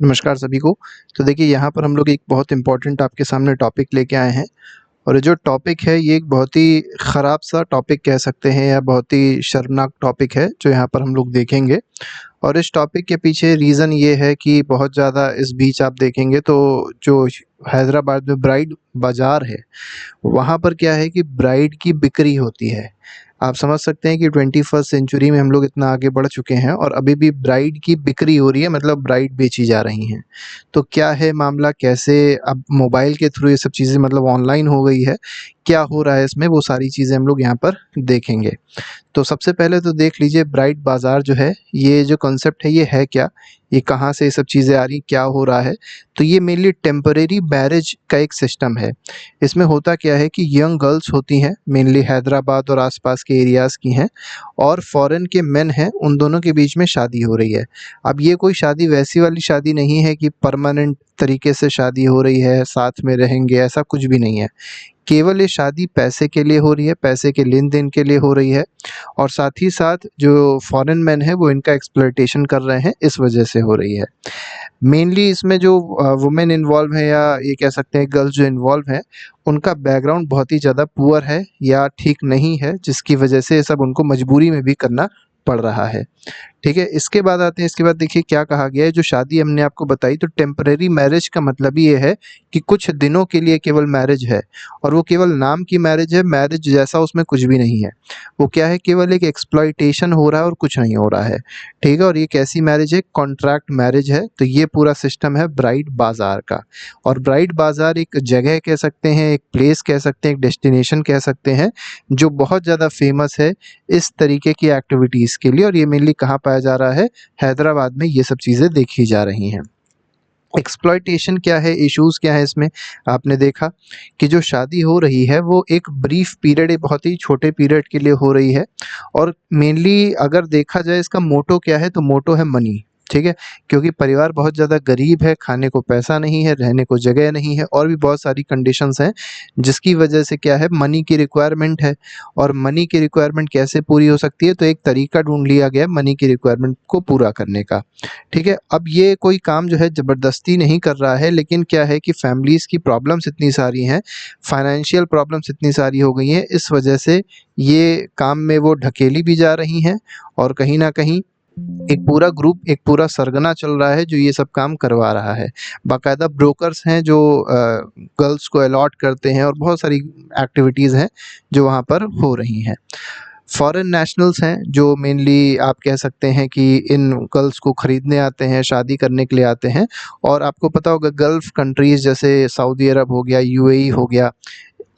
नमस्कार सभी को। तो देखिए यहाँ पर हम लोग एक बहुत इम्पोर्टेंट आपके सामने टॉपिक लेके आए हैं और ये जो टॉपिक है ये एक बहुत ही ख़राब सा टॉपिक कह सकते हैं या बहुत ही शर्मनाक टॉपिक है जो यहाँ पर हम लोग देखेंगे। और इस टॉपिक के पीछे रीज़न ये है कि बहुत ज़्यादा इस बीच आप देखेंगे तो जो हैदराबाद में ब्राइड बाज़ार है, वहाँ पर क्या है कि ब्राइड की बिक्री होती है। आप समझ सकते हैं कि 21st सेंचुरी में हम लोग इतना आगे बढ़ चुके हैं और अभी भी ब्राइड की बिक्री हो रही है, मतलब ब्राइड बेची जा रही हैं। तो क्या है मामला, कैसे अब मोबाइल के थ्रू ये सब चीज़ें मतलब ऑनलाइन हो गई है, क्या हो रहा है इसमें, वो सारी चीज़ें हम लोग यहाँ पर देखेंगे। तो सबसे पहले तो देख लीजिए ब्राइड बाज़ार जो है, ये जो कॉन्सेप्ट है ये है क्या? ये कहाँ से ये सब चीज़ें आ रही, क्या हो रहा है? तो ये मेनली टेम्परेरी मैरिज का एक सिस्टम है। इसमें होता क्या है कि यंग गर्ल्स होती हैं, मेनली हैदराबाद और आसपास के एरियाज़ की हैं, और फॉरेन के मेन हैं, उन दोनों के बीच में शादी हो रही है। अब ये कोई शादी वैसी वाली शादी नहीं है कि परमानेंट तरीके से शादी हो रही है, साथ में रहेंगे, ऐसा कुछ भी नहीं है। केवल ये शादी पैसे के लिए हो रही है, पैसे के लेन-देन के लिए हो रही है और साथ ही साथ जो फॉरेन मैन है वो इनका एक्सप्लॉइटेशन कर रहे हैं, इस वजह से हो रही है। मेनली इसमें जो वुमेन इन्वॉल्व है या ये कह सकते हैं गर्ल्स जो इन्वॉल्व हैं, उनका बैकग्राउंड बहुत ही ज़्यादा पुअर है या ठीक नहीं है, जिसकी वजह से ये सब उनको मजबूरी में भी करना पड़ रहा है। ठीक है, इसके बाद आते हैं, इसके बाद देखिए क्या कहा गया है। जो शादी हमने आपको बताई, तो टेम्परेरी मैरिज का मतलब ही ये है कि कुछ दिनों के लिए केवल मैरिज है और वो केवल नाम की मैरिज है, मैरिज जैसा उसमें कुछ भी नहीं है। वो क्या है, केवल एक एक्सप्लॉइटेशन हो रहा है और कुछ नहीं हो रहा है। ठीक है, और ये कैसी मैरिज है? कॉन्ट्रैक्ट मैरिज है। तो ये पूरा सिस्टम है ब्राइड बाज़ार का। और ब्राइड बाज़ार एक जगह कह सकते हैं, एक प्लेस कह सकते हैं, एक डेस्टिनेशन कह सकते हैं, जो बहुत ज़्यादा फेमस है इस तरीके की एक्टिविटीज़ के लिए। और ये मेनली कहाँ पाया जा रहा है? हैदराबाद में ये सब चीज़ें देखी जा रही हैं। एक्सप्लॉइटेशन क्या है, इश्यूज़ क्या है इसमें? आपने देखा कि जो शादी हो रही है वो एक ब्रीफ पीरियड, एक बहुत ही छोटे पीरियड के लिए हो रही है और मेनली अगर देखा जाए इसका मोटो क्या है, तो मोटो है मनी। ठीक है, क्योंकि परिवार बहुत ज़्यादा गरीब है, खाने को पैसा नहीं है, रहने को जगह नहीं है और भी बहुत सारी कंडीशंस हैं, जिसकी वजह से क्या है, मनी की रिक्वायरमेंट है। और मनी की रिक्वायरमेंट कैसे पूरी हो सकती है? तो एक तरीका ढूँढ लिया गया मनी की रिक्वायरमेंट को पूरा करने का। ठीक है, अब ये कोई काम जो है ज़बरदस्ती नहीं कर रहा है, लेकिन क्या है कि फैमिलीज़ की प्रॉब्लम्स इतनी सारी हैं, फाइनेंशियल प्रॉब्लम्स इतनी सारी हो गई हैं, इस वजह से ये काम में वो ढकेली भी जा रही हैं और कहीं न कहीं एक पूरा ग्रुप, एक पूरा सरगना चल रहा है जो ये सब काम करवा रहा है। बाकायदा ब्रोकर्स हैं जो गर्ल्स को अलॉट करते हैं और बहुत सारी एक्टिविटीज़ हैं जो वहाँ पर हो रही हैं। फॉरेन नेशनल्स हैं जो मेनली आप कह सकते हैं कि इन गर्ल्स को खरीदने आते हैं, शादी करने के लिए आते हैं। और आपको पता होगा गल्फ़ कंट्रीज़ जैसे सऊदी अरब हो गया, यूएई हो गया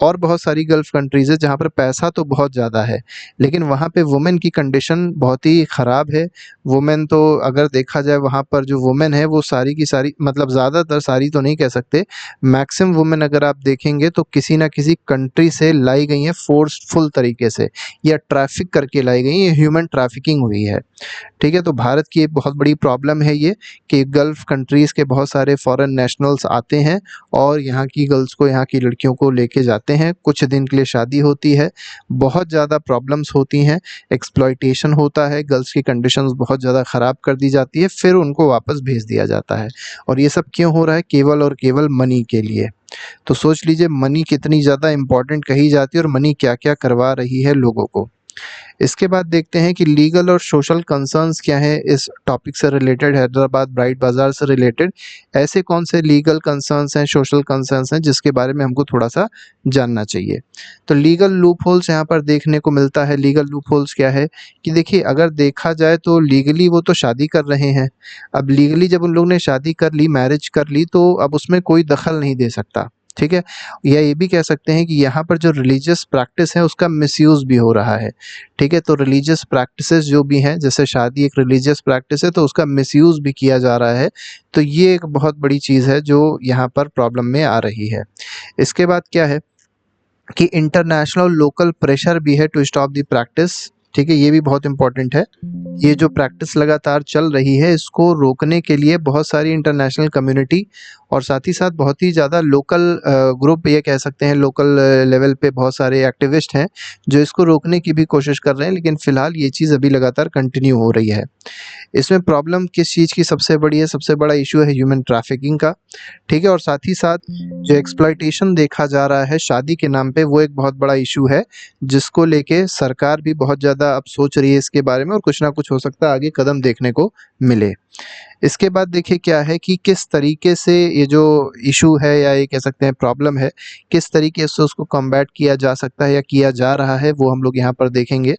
और बहुत सारी गल्फ़ कंट्रीज़ है जहाँ पर पैसा तो बहुत ज़्यादा है, लेकिन वहाँ पे वुमेन की कंडीशन बहुत ही ख़राब है। वुमेन तो अगर देखा जाए वहाँ पर जो वुमेन है वो सारी की सारी, मतलब ज़्यादातर, सारी तो नहीं कह सकते, मैक्सिमम वुमेन अगर आप देखेंगे तो किसी न किसी कंट्री से लाई गई हैं फ़ोर्सफुल तरीके से या ट्रैफ़िक करके लाई गई हैं, ह्यूमन ट्रैफ़िकिंग हुई है। ठीक है, तो भारत की एक बहुत बड़ी प्रॉब्लम है ये कि गल्फ़ कंट्रीज़ के बहुत सारे फ़ॉरेन नेशनल्स आते हैं और यहाँ की गर्ल्स को, यहाँ की लड़कियों को लेके जाते हैं। कुछ दिन के लिए शादी होती है, बहुत ज़्यादा प्रॉब्लम्स होती हैं, एक्सप्लॉइटेशन होता है, गर्ल्स की कंडीशंस बहुत ज़्यादा ख़राब कर दी जाती है, फिर उनको वापस भेज दिया जाता है। और ये सब क्यों हो रहा है? केवल और केवल मनी के लिए। तो सोच लीजिए मनी कितनी ज़्यादा इम्पोर्टेंट कही जाती है और मनी क्या-क्या करवा रही है लोगों को। इसके बाद देखते हैं कि लीगल और सोशल कंसर्न्स क्या हैं इस टॉपिक से रिलेटेड, हैदराबाद ब्राइड बाज़ार से रिलेटेड। ऐसे कौन से लीगल कंसर्न्स हैं, सोशल कंसर्न्स हैं जिसके बारे में हमको थोड़ा-सा जानना चाहिए। तो लीगल लूपहोल्स यहाँ पर देखने को मिलता है। लीगल लूपहोल्स क्या है कि देखिए, अगर देखा जाए तो लीगली वो तो शादी कर रहे हैं। अब लीगली जब उन लोगों ने शादी कर ली, मैरिज कर ली, तो अब उसमें कोई दखल नहीं दे सकता। ठीक है? या ये भी कह सकते हैं कि यहाँ पर जो रिलीजियस प्रैक्टिस है उसका मिसयूज़ भी हो रहा है। ठीक है, तो रिलीजियस प्रैक्टिसेस जो भी हैं, जैसे शादी एक रिलीजियस प्रैक्टिस है तो उसका मिसयूज़ भी किया जा रहा है। तो ये एक बहुत बड़ी चीज़ है जो यहाँ पर प्रॉब्लम में आ रही है। इसके बाद क्या है कि इंटरनेशनल लोकल प्रेशर भी है टू स्टॉप द प्रैक्टिस। ठीक है, ये भी बहुत इम्पोर्टेंट है। ये जो प्रैक्टिस लगातार चल रही है, इसको रोकने के लिए बहुत सारी इंटरनेशनल कम्युनिटी और साथ ही साथ बहुत ही ज़्यादा लोकल ग्रुप, ये कह सकते हैं लोकल लेवल पे बहुत सारे एक्टिविस्ट हैं जो इसको रोकने की भी कोशिश कर रहे हैं, लेकिन फ़िलहाल ये चीज़ अभी लगातार कंटिन्यू हो रही है। इसमें प्रॉब्लम किस चीज़ की सबसे बड़ी है? सबसे बड़ा इश्यू है ह्यूमन ट्रैफिकिंग का, ठीक है? और साथ ही साथ जो एक्सप्लॉइटेशन देखा जा रहा है शादी के नाम पे, वो एक बहुत बड़ा इश्यू है, जिसको लेके सरकार भी बहुत ज़्यादा अब सोच रही है इसके बारे में, और कुछ ना कुछ हो सकता है आगे कदम देखने को मिले। इसके बाद देखिए क्या है कि किस तरीके से ये जो इश्यू है, या ये कह सकते हैं प्रॉब्लम है, किस तरीके से उसको कॉम्बैट किया जा सकता है या किया जा रहा है, वो हम लोग यहाँ पर देखेंगे।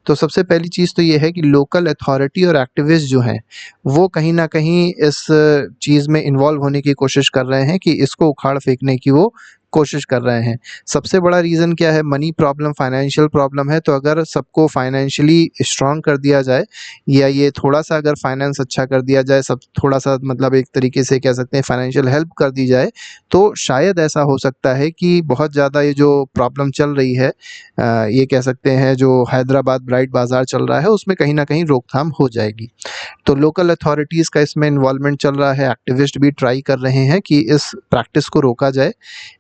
तो सबसे पहली चीज़ तो ये है कि लोकल अथॉरिटी और एक्टिविस्ट जो हैं, वो कहीं न कहीं इस चीज़ में इन्वॉल्व होने की कोशिश कर रहे हैं कि इसको उखाड़ फेंकने की वो कोशिश कर रहे हैं। सबसे बड़ा रीज़न क्या है? मनी प्रॉब्लम, फाइनेंशियल प्रॉब्लम है। तो अगर सबको फाइनेंशियली स्ट्रॉन्ग कर दिया जाए, या ये थोड़ा-सा अगर फाइनेंस अच्छा कर दिया जाए, सब थोड़ा-सा मतलब एक तरीके से कह सकते हैं फाइनेंशियल हेल्प कर दी जाए, तो शायद ऐसा हो सकता है कि बहुत ज़्यादा ये जो प्रॉब्लम चल रही है, ये कह सकते हैं जो हैदराबाद ब्राइड बाज़ार चल रहा है, उसमें कहीं न कहीं रोकथाम हो जाएगी। तो लोकल अथॉरिटीज़ का इसमें इन्वॉल्वमेंट चल रहा है, एक्टिविस्ट भी ट्राई कर रहे हैं कि इस प्रैक्टिस को रोका जाए।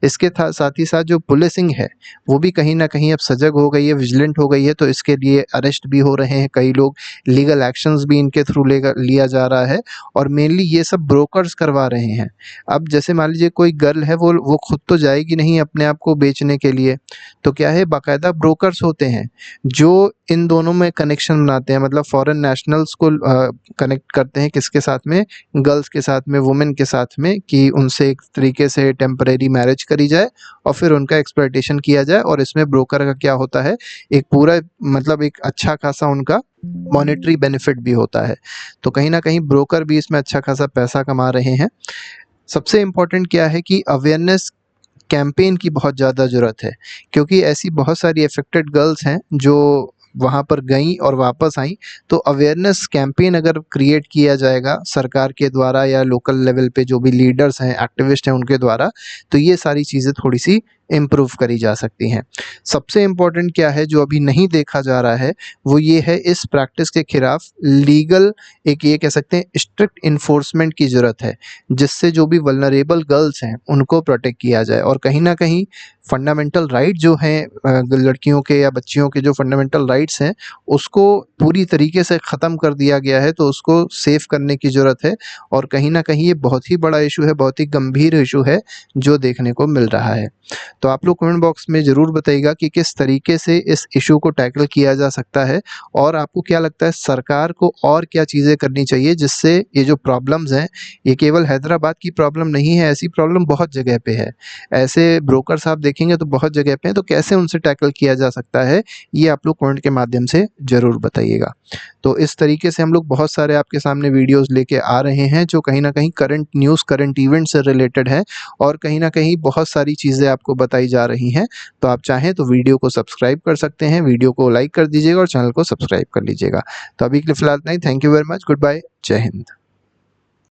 इसके साथ ही साथ जो पुलिसिंग है, वो भी कहीं न कहीं अब सजग हो गई है, विजिलेंट हो गई है, तो इसके लिए अरेस्ट भी हो रहे हैं कई लोग, लीगल एक्शंस भी इनके थ्रू लिया जा रहा है, और मेनली ये सब ब्रोकर्स करवा रहे हैं। अब जैसे मान लीजिए कोई गर्ल है, वो खुद तो जाएगी नहीं अपने आप को बेचने के लिए, तो क्या है, बाकायदा ब्रोकर्स होते हैं जो इन दोनों में कनेक्शन बनाते हैं, मतलब फॉरेन नेशनल्स को कनेक्ट करते हैं किसके साथ में? गर्ल्स के साथ में, वुमेन के साथ में, कि उनसे एक तरीके से टेम्परेरी मैरिज करी जाए और फिर उनका एक्सप्लॉइटेशन किया जाए। और इसमें ब्रोकर का क्या होता है, एक पूरा मतलब एक अच्छा खासा उनका मॉनेटरी बेनिफिट भी होता है। तो कहीं न कहीं ब्रोकर भी इसमें अच्छा खासा पैसा कमा रहे हैं। सबसे इम्पोर्टेंट क्या है कि अवेयरनेस कैंपेन की बहुत ज़्यादा ज़रूरत है, क्योंकि ऐसी बहुत सारी अफ़ेक्टेड गर्ल्स हैं जो वहाँ पर गईं और वापस आईं। तो अवेयरनेस कैंपेन अगर क्रिएट किया जाएगा सरकार के द्वारा, या लोकल लेवल पे जो भी लीडर्स हैं, एक्टिविस्ट हैं, उनके द्वारा, तो ये सारी चीज़ें थोड़ी-सी इम्प्रूव करी जा सकती हैं। सबसे इम्पोर्टेंट क्या है जो अभी नहीं देखा जा रहा है, वो ये है इस प्रैक्टिस के खिलाफ लीगल, एक ये कह सकते हैं स्ट्रिक्ट एनफोर्समेंट की ज़रूरत है, जिससे जो भी वल्नरेबल गर्ल्स हैं, उनको प्रोटेक्ट किया जाए। और कहीं न कहीं फंडामेंटल राइट जो हैं, लड़कियों के या बच्चियों के जो फंडामेंटल राइट्स हैं, उसको पूरी तरीके से ख़त्म कर दिया गया है, तो उसको सेव करने की ज़रूरत है। और कहीं न कहीं ये बहुत ही बड़ा इश्यू है, बहुत ही गंभीर इश्यू है, जो देखने को मिल रहा है। तो आप लोग कमेंट बॉक्स में ज़रूर बताइएगा कि किस तरीके से इस इश्यू को टैकल किया जा सकता है, और आपको क्या लगता है सरकार को और क्या चीज़ें करनी चाहिए, जिससे ये जो प्रॉब्लम्स हैं, ये केवल हैदराबाद की प्रॉब्लम नहीं है, ऐसी प्रॉब्लम बहुत जगह पे है। ऐसे ब्रोकर्स आप देखेंगे तो बहुत जगह पे हैं, तो कैसे उनसे टैकल किया जा सकता है, ये आप लोग कमेंट के माध्यम से ज़रूर बताइएगा। तो इस तरीके से हम लोग बहुत सारे आपके सामने वीडियोज़ लेके आ रहे हैं, जो कहीं न कहीं करंट न्यूज़, करंट इवेंट से रिलेटेड है, और कहीं न कहीं बहुत सारी चीज़ें आपको बताई जा रही हैं। तो आप चाहें तो वीडियो को सब्सक्राइब कर सकते हैं, वीडियो को लाइक कर दीजिएगा और चैनल को सब्सक्राइब कर लीजिएगा। तो अभी के लिए फ़िलहाल इतना ही। Thank you very much, good bye, जय हिंद।